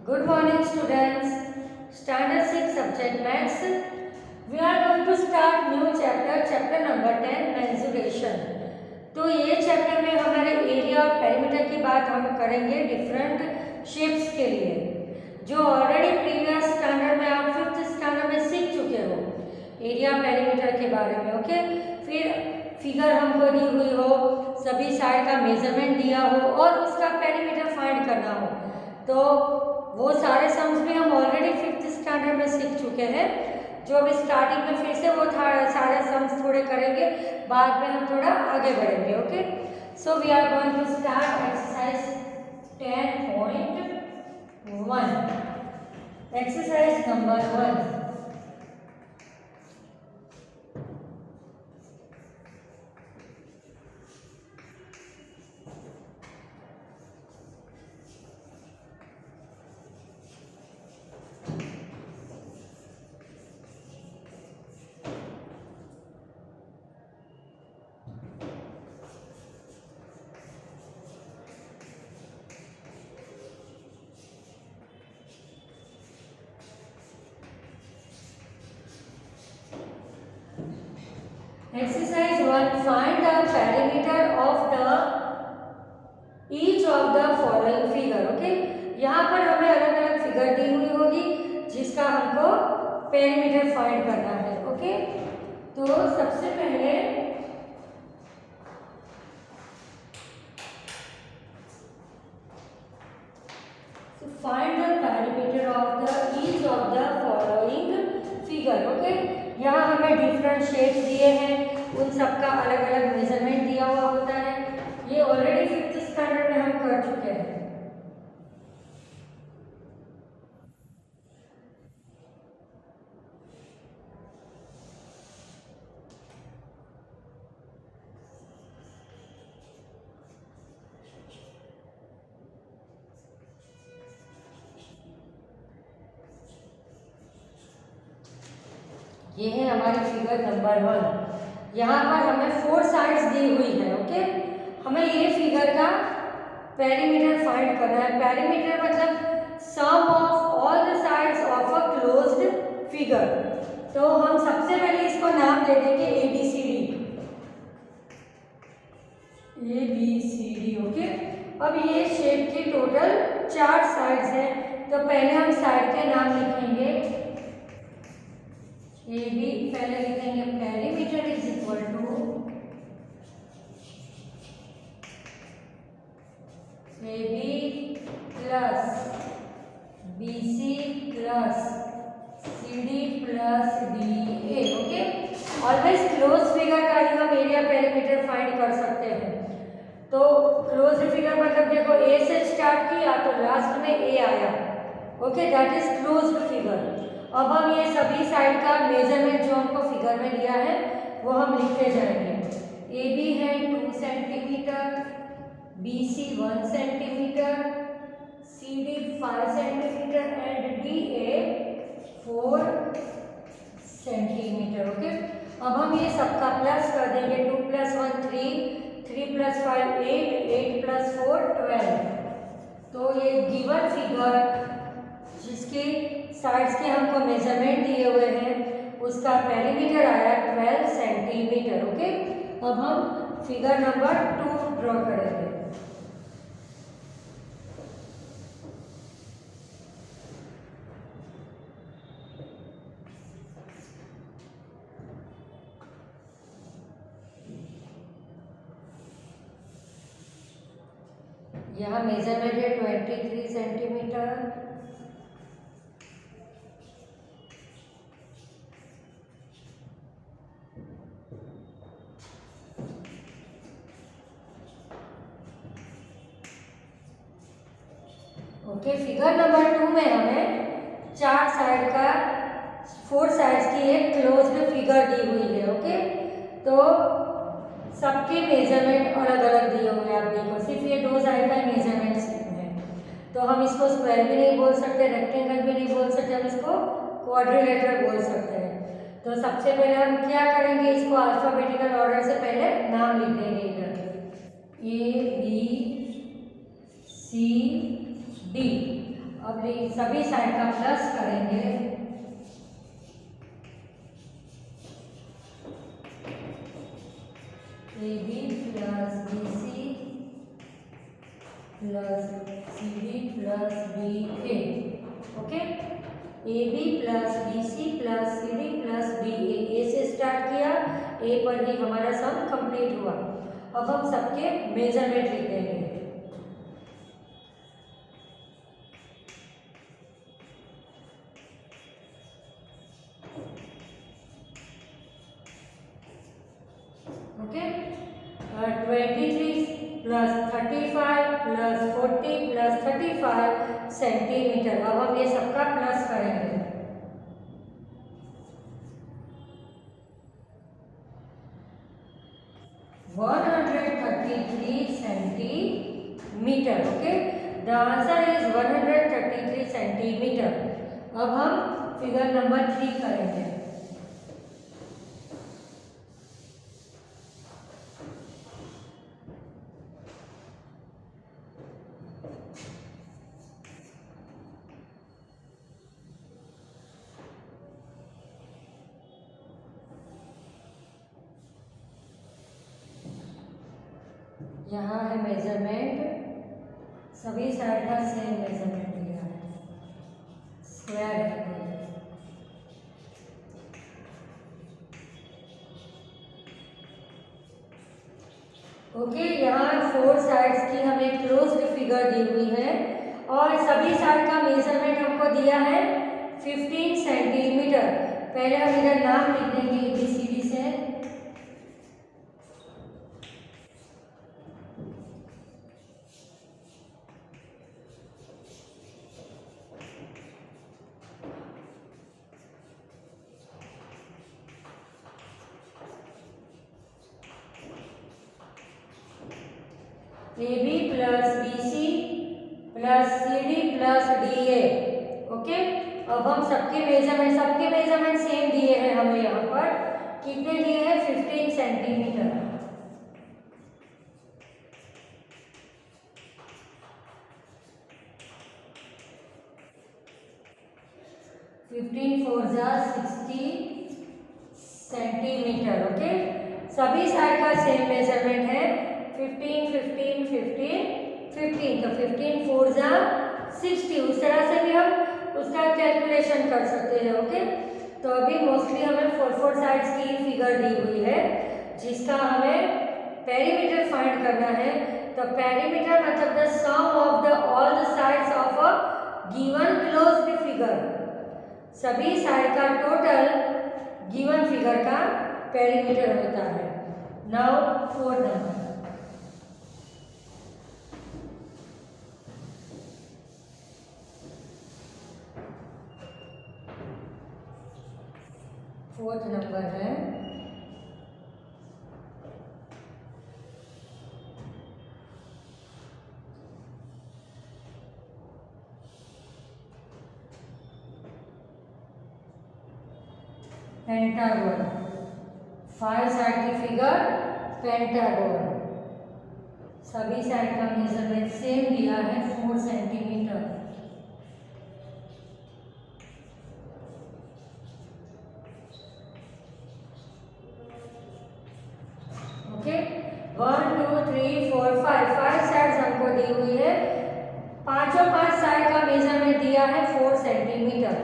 Good morning, students. Standard 6 subject Maths. We are going to start new chapter, chapter number 10, mensuration. तो ये chapter में हमारे area और perimeter की बात हम करेंगे डिफरेंट शेप्स के लिए, जो ऑलरेडी प्रीवियस स्टैंडर्ड में आप 5th स्टैंडर्ड में सीख चुके हो एरिया पेरीमीटर के बारे में। ओके, फिर फिगर हमको दी हुई हो, सभी साइड का मेजरमेंट दिया हो और उसका पेरीमीटर फाइंड करना हो, तो वो सारे सम्स भी हम ऑलरेडी 5th स्टैंडर्ड में सीख चुके हैं। जो अभी स्टार्टिंग में फिर से वो सारे सम्स थोड़े करेंगे, बाद में हम थोड़ा आगे बढ़ेंगे। Okay, so we are going to start exercise 10.1। Exercise number 1। Exercise 1. Find the perimeter of the each of the following figure. Okay, यहाँ पर हमें अलग अलग फिगर दी हुई होगी जिसका हमको पेरीमीटर फाइंड करना है। ओके, तो सबसे पहले find the perimeter of the each of the following figure. Okay, यहाँ हमें डिफरेंट शेप्स दिए हैं, उन सबका अलग अलग मेजरमेंट दिया हुआ होता है। ये ऑलरेडी 5th स्टैंडर्ड में हम कर चुके हैं। ये है हमारी फिगर नंबर 1। यहाँ पर हमें 4 साइड्स दी हुई है। ओके, हमें ये फिगर का पेरीमीटर फाइंड करना है। पेरीमीटर मतलब sum of all the sides of a closed figure. तो हम सबसे पहले इसको नाम दे देंगे ABCD। ओके, अब ये शेप की टोटल 4 साइड्स हैं, तो पहले हम साइड के नाम लिखेंगे। AB पहले लिखेंगे perimeter is equal to AB plus BC plus CD plus DA। Okay, always close figure का ही हम एरिया पेरीमीटर फाइंड कर सकते हैं। तो क्लोज फिगर मतलब देखो A से स्टार्ट किया तो लास्ट में A आया। Okay, that is closed figure. अब हम ये सभी साइड का मेजरमेंट जो हमको फिगर में दिया है वो हम लिखते जाएंगे। AB है 2 centimetre, BC 1 centimetre, CD 5 centimetre and DA 4 centimetre. Okay, अब हम ये सबका प्लस कर देंगे। 2 + 1 3, 3 + 5 8, 8 + 4 12। तो ये गिवन फिगर जिसके साइड्स के हमको मेजरमेंट दिए हुए हैं उसका पेरीमीटर आया 12 सेंटीमीटर। ओके, अब हम फिगर नंबर 2 ड्रॉ करेंगे। यहाँ मेजरमेंट है 23 सेंटीमीटर। ओके, फिगर नंबर 2 में हमें 4 साइड का 4 साइड्स की एक क्लोज्ड फिगर दी हुई है। ओके, तो सबके मेजरमेंट अलग अलग दिए हुए हैं। आप देखो, सिर्फ ये 2 साइड का मेजरमेंट है, तो हम इसको स्क्वायर भी नहीं बोल सकते, रेक्टेंगल भी नहीं बोल सकते, हम इसको क्वाड्रिलेटरल बोल सकते हैं। तो सबसे पहले हम क्या करेंगे, इसको अल्फाबेटिकल ऑर्डर से पहले नाम लिख देंगे इधर। A B C D। अब सभी साइड का प्लस करेंगे। AB plus BC plus CD plus BA। Okay, AB plus BC plus CD plus BA। ए से स्टार्ट किया, ए पर ही हमारा सम कंप्लीट हुआ। अब हम सबके मेजरमेंट लिख देंगे। Okay, 23 plus 35 plus 40 plus 35 centimetre. अब हम ये सबका प्लस करेंगे। Centimetre. Okay, the answer is 133 centimetre. अब हम फिगर नंबर 3 करेंगे। यहाँ है मेजरमेंट, सभी साइड का सेम मेजरमेंट लिया है, स्क्वायर है। ओके, यहाँ 4 साइड्स की हमें क्लोज्ड फिगर दी हुई है और सभी साइड का मेजरमेंट हमको दिया है 15 सेंटीमीटर। पहले हम इधर नाम लिख देंगे ABCD से। AB plus BC plus CD plus DA। Okay, अब हम सबके मेजरमेंट सेम दिए हैं हमें। यहाँ पर कितने दिए हैं? 15 सेंटीमीटर। 15 4 जा 60 सेंटीमीटर। ओके, सभी साइड का सेम मेजरमेंट है 15 15 15 15। तो 15 4 जा 60। उस तरह से भी हम उसका कैलकुलेशन कर सकते हैं। ओके, तो अभी मोस्टली हमें 4 साइड्स की फिगर दी हुई है जिसका हमें पेरीमीटर फाइंड करना है। तो पेरीमीटर मतलब the sum of the all the sides of a given closed figure. सभी साइड का टोटल गिवन फिगर का पेरीमीटर होता है। Now 4th number. Fourth number है पेंटागन। 5 साइड की फिगर पेंटागन। सभी साइड का मेजरमेंट सेम दिया है 4 सेंटीमीटर। ओके, 1 2 3 4 5 साइड्स हमको दी हुई है। पांचों 5 साइड का मेजरमेंट दिया है 4 सेंटीमीटर।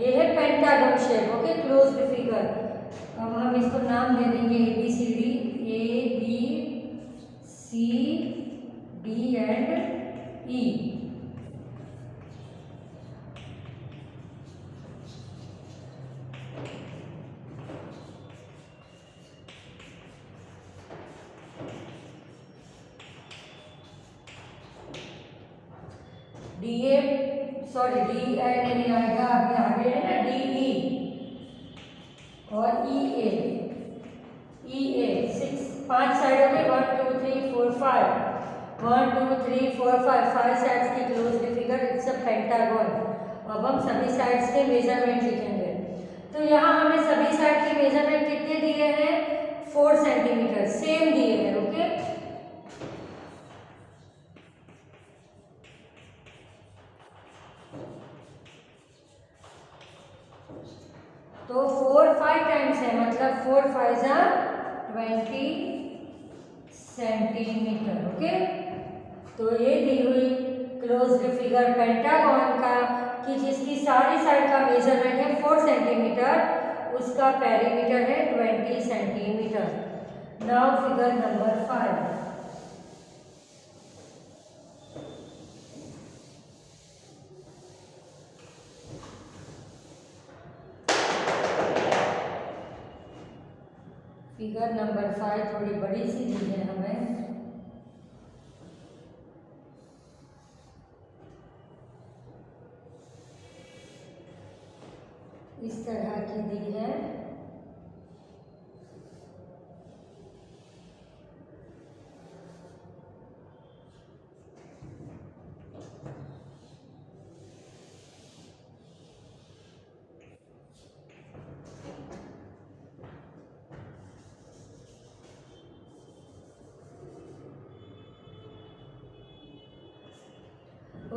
ये है pentagon shape. Okay, closed figure. अब हम इसको नाम दे देंगे ABCD, A B C D and E। DA sorry DE नहीं आएगा, अभी आगे है ना DE और EA। 6 5 साइडों में 1 2 3 4 5 1 2 3 4 5 साइड्स की closed figure, it's a pentagon. अब हम सभी साइड्स के मेजरमेंट लिखेंगे। तो यहाँ हमें सभी साइड के मेजरमेंट कितने दिए हैं? 4 सेंटीमीटर सेम दिए हैं। ओके, तो 4 5 टाइम्स है, मतलब 4 5 जा 20 सेंटीमीटर। ओके, तो ये दी हुई क्लोज्ड फिगर पेंटागन का कि जिसकी सारी साइड का मेजरमेंट है 4 सेंटीमीटर, उसका पेरीमीटर है 20 centimetre. Now figure number 5। Figure number 5 थोड़ी बड़ी सी दी है हमें। इस तरह की दी है।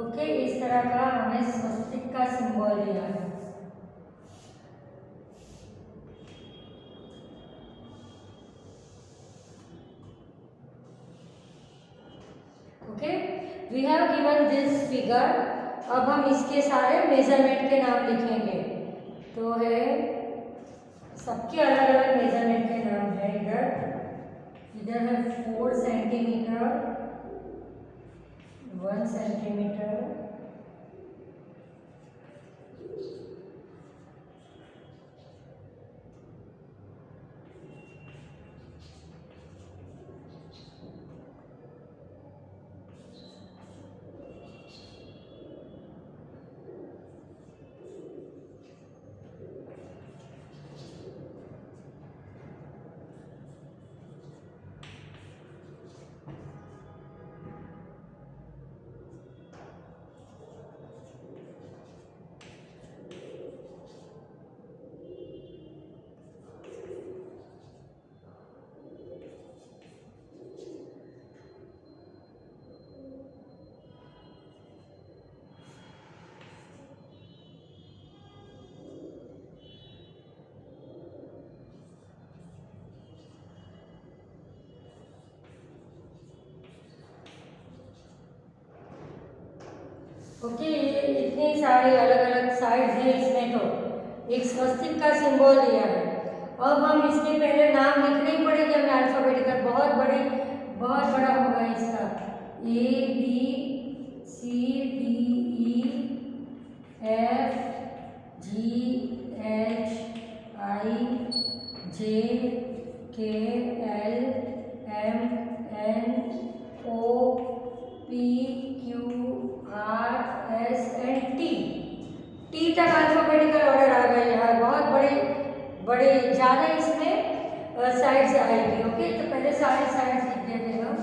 ओके, इस तरह का हमें स्वस्तिक का सिंबल दिया है। Okay, we have given this figure. अब हम इसके सारे मेजरमेंट के नाम लिखेंगे। तो है, सबके अलग अलग मेजरमेंट के नाम है। इधर है 4 सेंटीमीटर, 1 सेंटीमीटर, ओके, ये इतनी सारी अलग अलग साइड्स हैं इसमें। तो एक स्वस्तिक का सिंबल दिया है। अब हम इसके पहले नाम लिखने ही पड़ेगा हमें अल्फाबेटिकल। बहुत बड़ा होगा इसका। A B C D E F G H I J K L M N O P Q R S and T तक अल्फाबेटिकल ऑर्डर आ गए यहाँ। बहुत बड़े ज़्यादा इसमें साइड्स आएगी। ओके, तो पहले सारे साइड्स लिख देते हैं हम।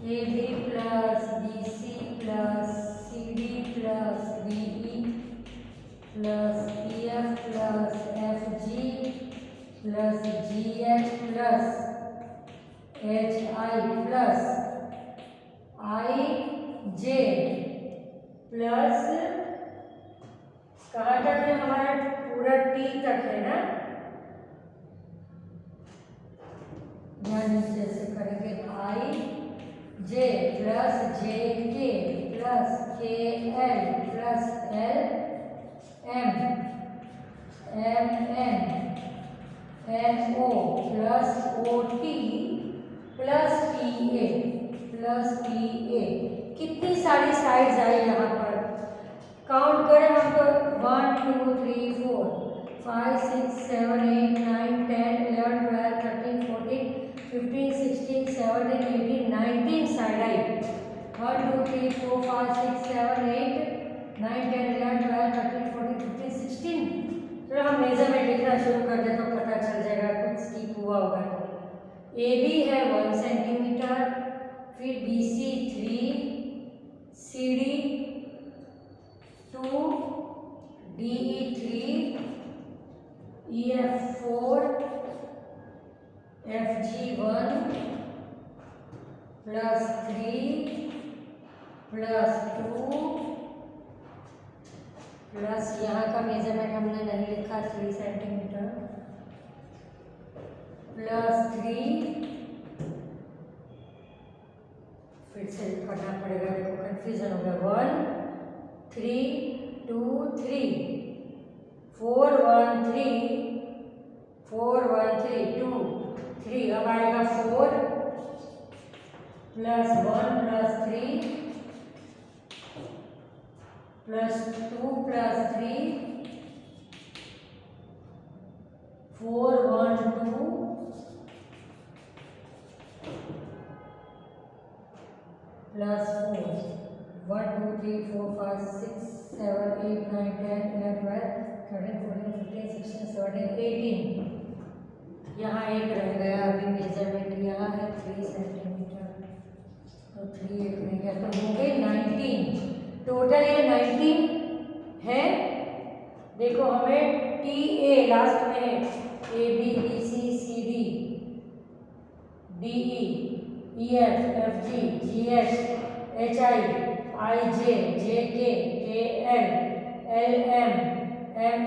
A B plus B C plus C D plus B E plus E F plus F G plus G H plus H I plus I J plus कहाँ तक है हमारा? पूरा टी तक है ना। यहाँ नीचे से करेंगे आई J plus J K plus K L plus L M M N N O plus O T plus P A plus P A. कितनी सारी साइड्स आई यहाँ पर, काउंट करें हम तो 1 2 3 4 5 6 7 8 9 10 11 12 13 14 15 16 17 18 19 साइड आई। 1 2 3 4 5 6 7 8 9 10 11 12 13 14 15 16। चलो हम मेजरमेंट लिखना शुरू कर दे तो पता चल जाएगा कुछ स्किप हुआ होगा। ए बी है 1 सेंटीमीटर, फिर B C 3, C D 2, D E 3, E F 4, F G 1 +3 +2 plus यहाँ का मेजरमेंट हमने नहीं लिखा 3 सेंटीमीटर +3 फिर से करना पड़ेगा, देखो कंफ्यूजन हो गया 1 3 2 3 4 1 3 4 1 3 2 3 अब आएगा 4 +1 +3 +2 +3 4 1 2 +4 1 2 3 4 5 6 7 8 9 10 11 12 13 14 15 16 17 18 यहाँ एक रह गया अभी मेजरमेंट, यहाँ है 3 सेंटीमीटर, तो 3 एक रह गया, तो हो गई 19 टोटल। ये 19 है। देखो हमें टी ए लास्ट में है, A B B C C D D E F F G G H H I J J K L L M N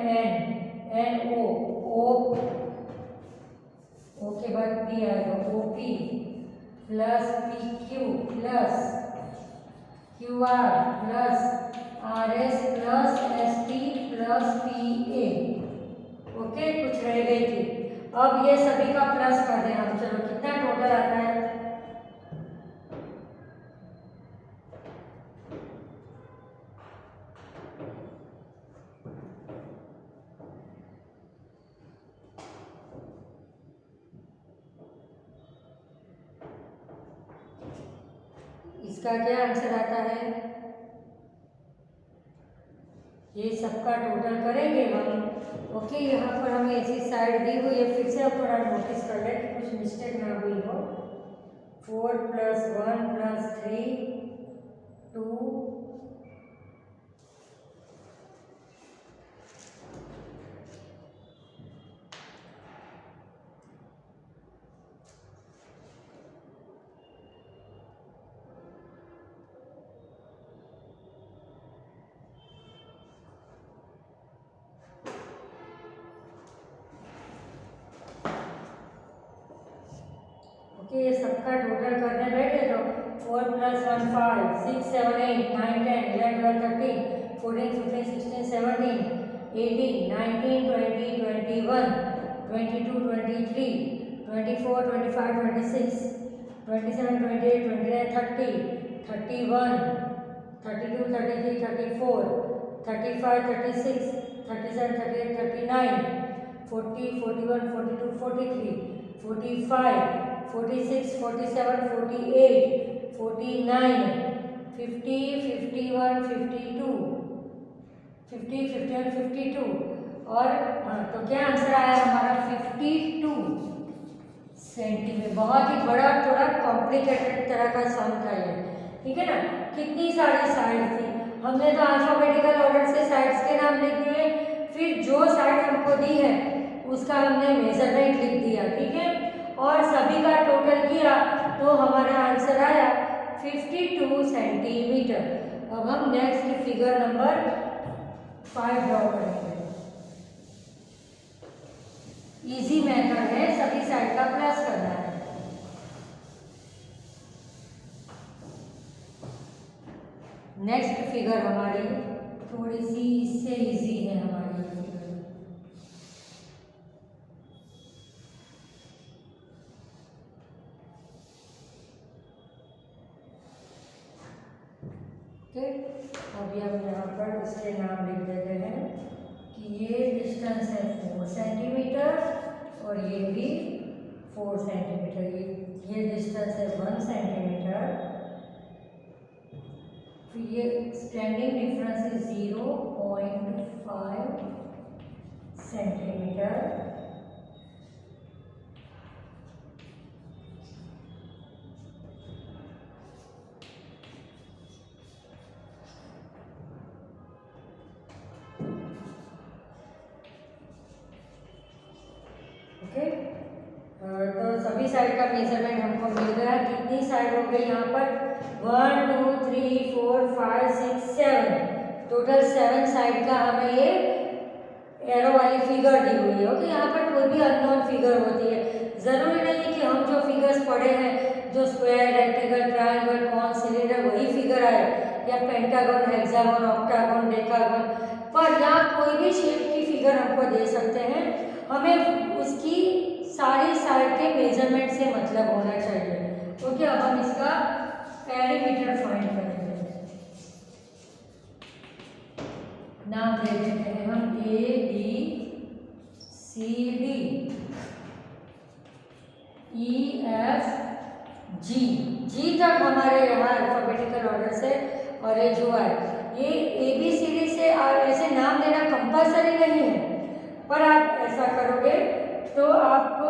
N O के बाद पी आएगा O P plus P Q plus Q R plus R S plus S T plus P A. Okay, कुछ रह गई थी। अब ये सभी का प्लस कर दें हम। चलो कितना टोटल आता है, इसका क्या आंसर आता है, ये सबका टोटल करेंगे हम। ओके, यहाँ पर हमें ऐसी साइड दी हुई है, फिर से आप थोड़ा नोटिस कर लें कि कुछ मिस्टेक ना हुई हो। 4 + 1 + 3 2 ये सबका टोटल करने बैठे तो 4 + 1 5 6 7 8 9 10 11 12 13 14 15 16 17 18 19 20 21 22 23 24 25 26 27 28 29 30 31 32 33 34 35 36 37 38 39 40 41 42 43 45 46 47 48 49 50 51 52 50 51 52 और हाँ, तो क्या आंसर आया हमारा 52 सेंटीमीटर। बहुत ही बड़ा, थोड़ा कॉम्प्लिकेटेड तरह का सम था ये, ठीक है ना। कितनी सारी साइड थी, हमने तो अल्फाबेटिकल ऑर्डर से साइड्स के नाम लिख दिए, फिर जो साइड हमको दी है उसका हमने मेजरमेंट लिख दिया, ठीक है, और सभी का टोटल किया तो हमारा आंसर आया 52 सेंटीमीटर। अब हम नेक्स्ट फिगर नंबर 5 ड्रॉ करेंगे। इजी मेथड है, सभी साइड का प्लस करना है। नेक्स्ट फिगर हमारी थोड़ी सी इससे इजी है हमारी फिगर। अभी हम यहाँ पर इसके नाम लिख देते हैं कि ये डिस्टेंस है 4 सेंटीमीटर और ये भी 4 सेंटीमीटर। ये डिस्टेंस है 1 सेंटीमीटर, फिर ये स्टैंडिंग डिफरेंस है 0.5 सेंटीमीटर, तो सभी साइड का मेजरमेंट हमको मिल गया। कितनी साइड हो गई यहाँ पर 1 2 3 4 5 6 7 टोटल 7 साइड का हमें ये एरो वाली फिगर दी हुई है। ओके, यहाँ पर कोई भी अननोन फिगर होती है, ज़रूरी नहीं है कि हम जो फिगर्स पढ़े हैं, जो square, rectangle, triangle, cone, cylinder वही फिगर आए, या पेंटागन, हेक्सागन, ऑक्टागन, डेकागन, पर यहाँ कोई भी शेप की फिगर हमको दे सकते हैं, हमें उसकी सारी साइड के मेजरमेंट से मतलब होना चाहिए। ओके, अब हम इसका पेरीमीटर फाइंड करेंगे। नाम दे देते हैं हम A B C D E F G, G तक हमारे यहाँ अल्फाबेटिकल ऑर्डर से अरेंज हुआ है। ये ए बी सी डी से ऐसे नाम देना कंपलसरी नहीं है, पर आप ऐसा करोगे तो आपको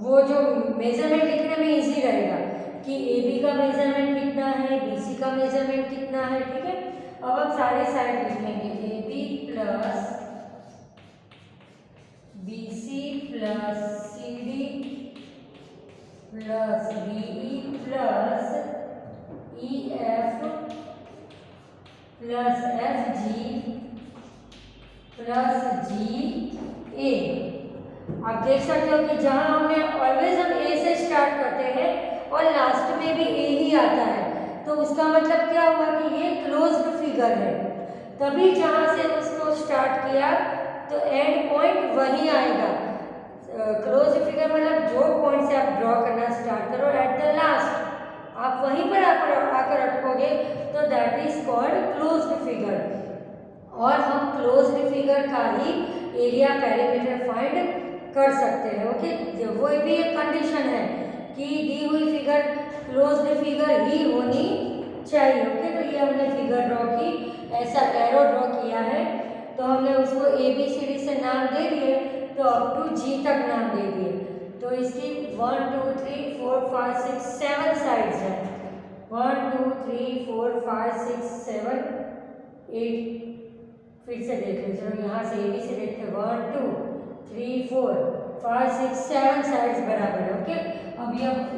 वो जो मेजरमेंट लिखने में इजी रहेगा कि ए बी का मेजरमेंट कितना है, बी सी का मेजरमेंट कितना है। ठीक है, अब हम सारे साइड लिखेंगे A B plus B C plus C D plus D E plus E F plus F G plus G A. आप देख सकते हो कि जहां हमने ऑलवेज हम ए से स्टार्ट करते हैं और लास्ट में भी ए ही आता है, तो उसका मतलब क्या हुआ कि ये क्लोज्ड फिगर है। तभी जहाँ से उसको स्टार्ट किया तो एंड पॉइंट वहीं आएगा। क्लोज्ड फिगर मतलब जो पॉइंट से आप ड्रॉ करना स्टार्ट करो एट द लास्ट आप वहीं पर आकर अटकोगे, तो that is called closed figure. और हम क्लोज्ड फिगर का ही एरिया पेरीमीटर फाइंड कर सकते हैं। ओके, वो भी एक कंडीशन है कि दी हुई फिगर क्लोज्ड फिगर ही होनी चाहिए। ओके, तो ये हमने फिगर ड्रॉ की, ऐसा एरो ड्रॉ किया है, तो हमने उसको ए बी सी डी से नाम दे दिए, तो अप टू जी तक नाम दे दिए। तो इसकी 1 2 3 4 5 6 7 साइड्स हैं। 1 2 3 4 5 6 7 8, फिर से देख लो, चलो यहाँ से ए बी से देखते हैं 1 2 3 4 5 6 7 साइड्स बराबर है। ओके, अब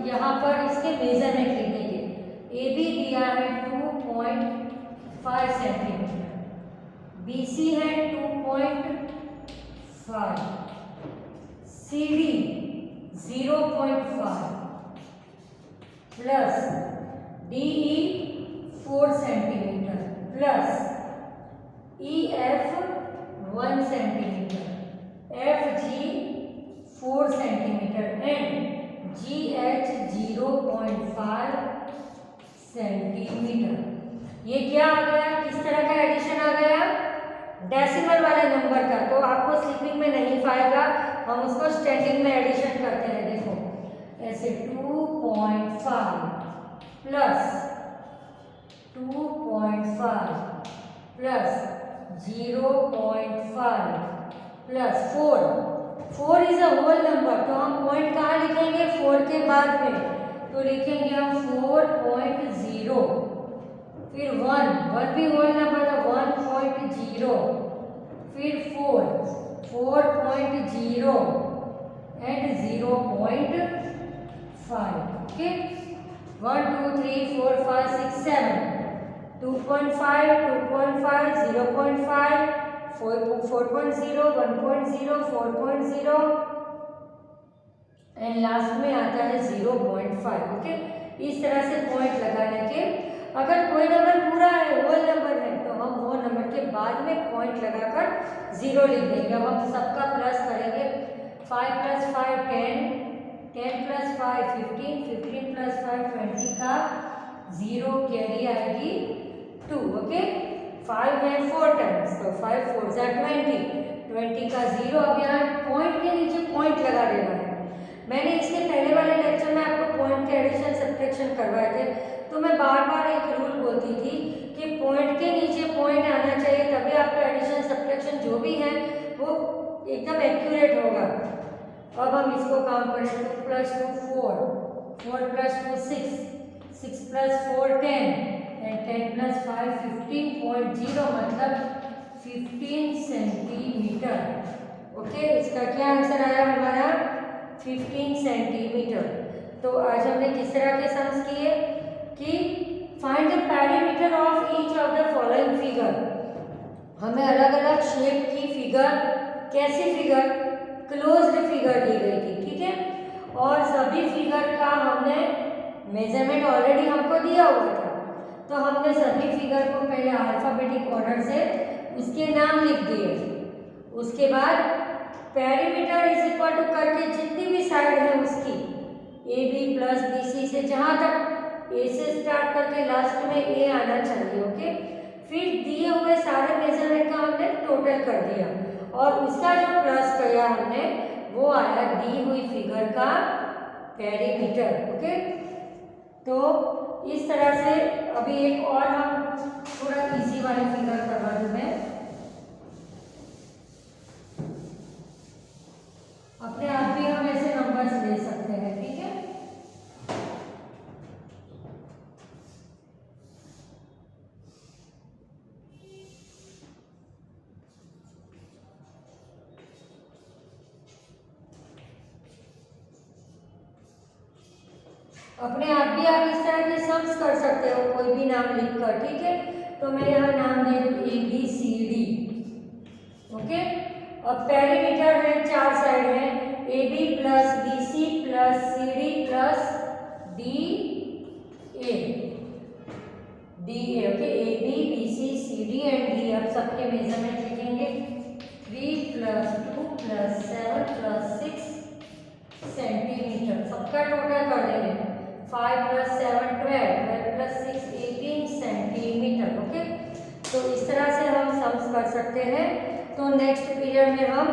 यहाँ पर इसके मेजरमेंट लिखेंगे। ए बी दिया है 2.5 सेंटीमीटर, बी सी है 2.5, C D 0.5 plus D E 4 centimetre plus E F 1 centimetre, F G 4 centimetre and G H 0.5 centimetre. ये क्या आ गया, किस तरह का एडिशन आ गया, डेसिमल वाले नंबर का। तो आपको स्लीपिंग में नहीं पाएगा, हम उसको स्टैंडिंग में एडिशन करते हैं। देखो ऐसे 2.5 plus 2.5 plus 0.5 plus 4 is a whole number, तो हम पॉइंट कहाँ लिखेंगे, 4 के बाद में, तो लिखेंगे हम 4.0, फिर 1 भी होल नंबर तो 1.0, फिर 4.0 एंड 0.5। ओके, 1 2 3 4 5 6 7 2.5 2.5 0.5 4.0 1.0 4.0 एंड लास्ट में आता है 0.5। ओके, इस तरह से पॉइंट लगाने के, अगर कोई नंबर पूरा है, होल नंबर है, तो हम वो नंबर के बाद में पॉइंट लगाकर 0 लिख देंगे। अब हम सबका प्लस करेंगे, 5 + 5 10, 10 + 5 15, 15 + 5 20 का 0 कैरी आएगी 2। ओके, 5 है 4 टाइम्स, तो 5 4 = 20, 20 का 0। अब यहाँ पॉइंट के नीचे पॉइंट लगा देना है। मैंने इसके पहले वाले लेक्चर में आपको पॉइंट के एडिशन सब्ट्रैक्शन करवाए थे, तो मैं बार बार एक रूल बोलती थी कि पॉइंट के नीचे पॉइंट आना चाहिए, तभी आपका एडिशन सब्ट्रैक्शन जो भी है वो एकदम एक्यूरेट होगा। अब हम इसको काम करें, 2 + 2 4, 4 + 2 6, 6 + 4 10 एंड 10 + 5 15.0 मतलब 15 सेंटीमीटर। ओके, इसका क्या आंसर आया हमारा 15 सेंटीमीटर। तो आज हमने किस तरह के सम्स किए कि find the perimeter of each of the following figure. हमें अलग अलग शेप की फिगर, कैसी फिगर, क्लोज्ड फिगर दी गई थी, ठीक है। और सभी फिगर का हमने मेजरमेंट ऑलरेडी हमको दिया हुआ था, तो हमने सभी फिगर को पहले अल्फाबेटिक ऑर्डर से उसके नाम लिख दिए। उसके बाद पेरीमीटर इज इक्वल टू करके जितनी भी साइड है उसकी A B plus B C से, जहाँ तक ए से स्टार्ट करके लास्ट में ए आना चाहिए, ओके। फिर दिए हुए सारे मेजरमेंट का हमने टोटल कर दिया और उसका जो प्लस किया हमने वो आया दी हुई फिगर का पेरीमीटर, ओके। तो इस तरह से अभी एक और हम थोड़ा इजी वाली फिगर करवा दूं मैं। अपने आप भी हम ऐसे नंबर्स ले सकते हैं, ठीक है। अपने आप भी आप इस तरह के सम्स कर सकते हो कोई भी नाम लिखकर, ठीक है। तो मैं यहाँ नाम दे दूँ A B C D, okay. अब पेरीमीटर है, चार साइड है, A B plus B C plus C D plus D A, okay. A B B C C D and D. अब सबके मेजरमेंट लिखेंगे 3 + 2 + 7 + 6 सेंटीमीटर। सबका टोटल कर देंगे 5 + 7 12, 12 + 6 18 सेंटीमीटर, ओके। तो इस तरह से हम सम्स कर सकते हैं। तो नेक्स्ट पीरियड में हम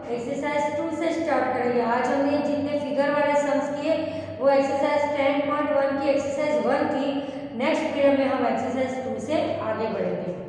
एक्सरसाइज 2 से स्टार्ट करेंगे। आज हमने जितने फिगर वाले सम्स किए वो एक्सरसाइज 10.1 की एक्सरसाइज 1 थी। नेक्स्ट पीरियड में हम एक्सरसाइज 2 से आगे बढ़ेंगे।